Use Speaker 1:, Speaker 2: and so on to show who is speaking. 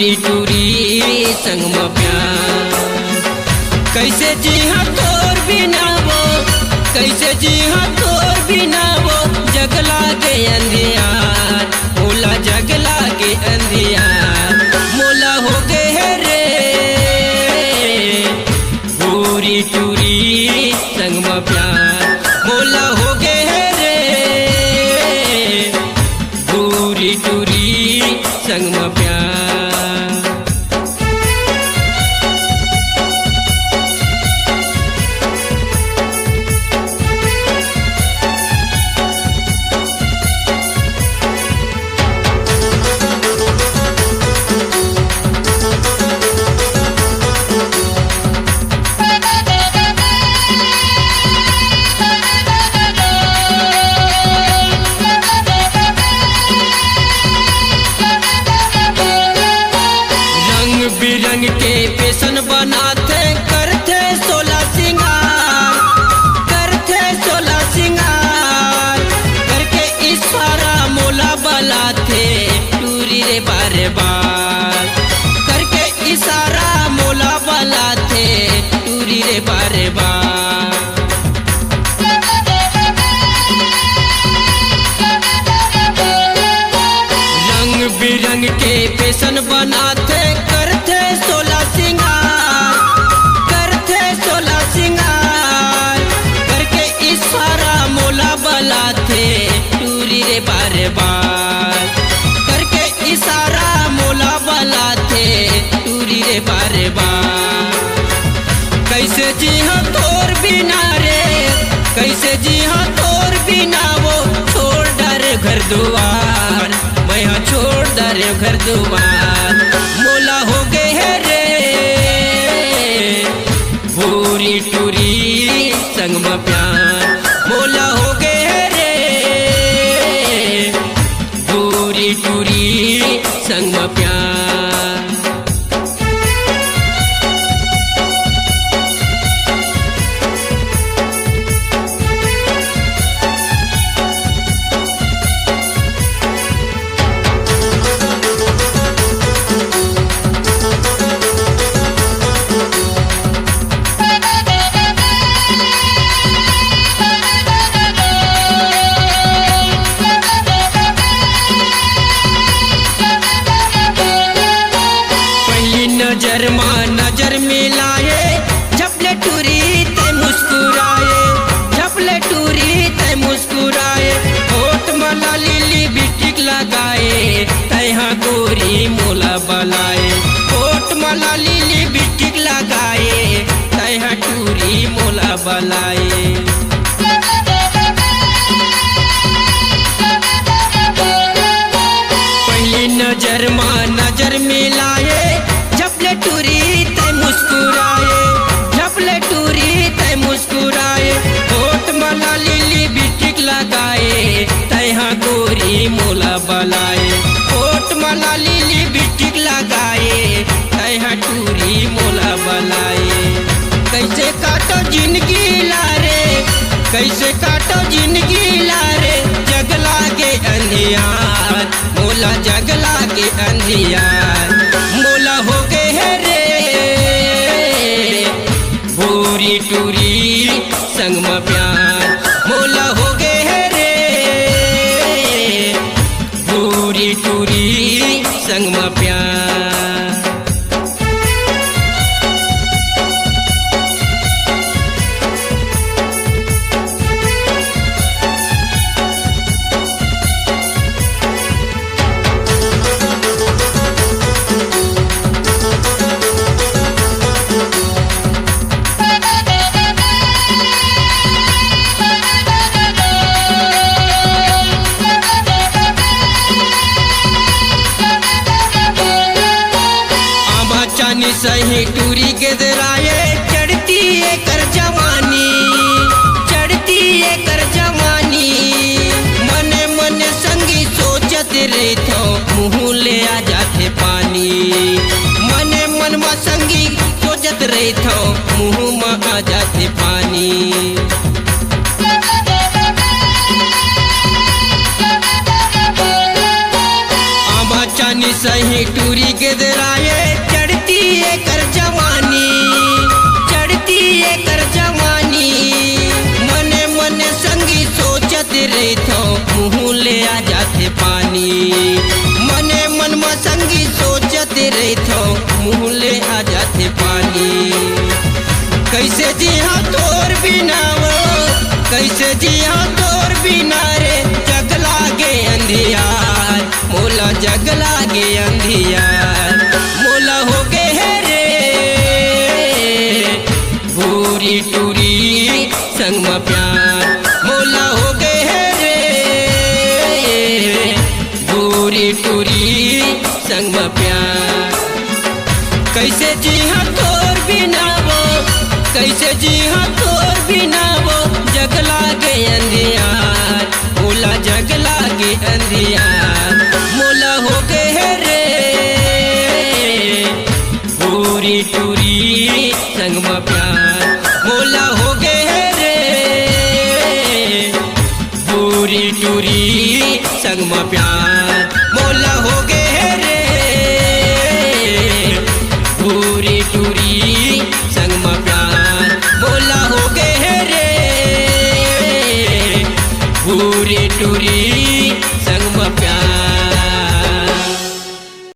Speaker 1: टूरी टूरी संग में प्यार। कैसे जी हाँ तोर बिना वो, कैसे जी हाँ तोर बिना वो, जगला के अंधियार मोला, जगला के अंधियार मोला हो गए है रे। टूरी टूरी संग में प्यार मोला हो गए है रे। टूरी टूरी संग में प्यार। बिरंग के पेशन बनाते करते 16 सिंगार, करते 16 सिंगार करके इशारा मोला बलाते टूरी रे बार बार, करके इशारा मोला बलाते टूरी रे बार बार। रंग बिरंग के पेशन बनाते करते 16 सिंगार, करते 16 सिंगार करके इशारा मोला बलाते टूरी रे बार बार, करके इशारा मोला बलाते टूरी रे बार बार। कैसे जी हाँ तोर बिना रे, कैसे जी हाँ तोर बिना वो, छोड़ डरे घर दुआर मैं हाँ छोड़ डरे घर दुआर मोला हो गए है रे। टूरी टूरी संग में प्यार मोला हो गए है रे। टूरी टूरी संग में प्यार। नजर माँ नजर मिलाए, झपले टूरी ते मुस्कुराए, झपले टूरी ते मुस्कुराए। होठ मला लिली बिटिक लगाए, तैहा गोरी मोला बलाए। होठ मला लिली बिटिक लगाए, तैहा टूरी मोला बलाए। पहली नजर माँ नजर मिलाए, झपले टूरी ते मुस्कुराए, झपले टूरी ते मुस्कुराए। होठ मला लिली बिटिक लगाए, तैहा गोरी मोला बलाए। होठ मला लिली बिटिक लगाए, तैहा टूरी मोला बलाए। कैसे काटो जिंदगी लारे, कैसे काटो जिंदगी लारे, जगला के अंधियार मोला, जगला के अंधियार मोला हो गए है रे। टूरी टूरी संग में प्यार मोला हो गए है रे। टूरी टूरी संग में प्यार। सही टूरी के दराये, चढ़ती है कर जवानी, चढ़ती है कर जवानी। मने मने संगी सोचत रे थो, मुँह ले आ जाते पानी। मने मन में संगी सोचत रे थो, मुँह में आ जाते पानी। पानी सही टूरी गिदराए चढ़ती कर जवानी, चढ़ती कर जवानी। मने मने संगी सोचत रही थो मुँह ले आ जाते पानी, मने मन में संगी सोचत रही थो मुँह ले आ जाते पानी। कैसे जिया तोर बिना वो, कैसे जिया तोर बिना रे, जग लागे अंधियार मोला, जग लागे अंधियार मोला हो गए है रे। भूरी टूरी संग में प्यार मोला हो गए है रे, भूरी टूरी संग में प्यार। कैसे जिया तोर बिना वो, कैसे जिया तोर बिना वो, जग लागे अंधियार मोला, जग लागे अंधियार मोला हो गए रे। भूरी टूरी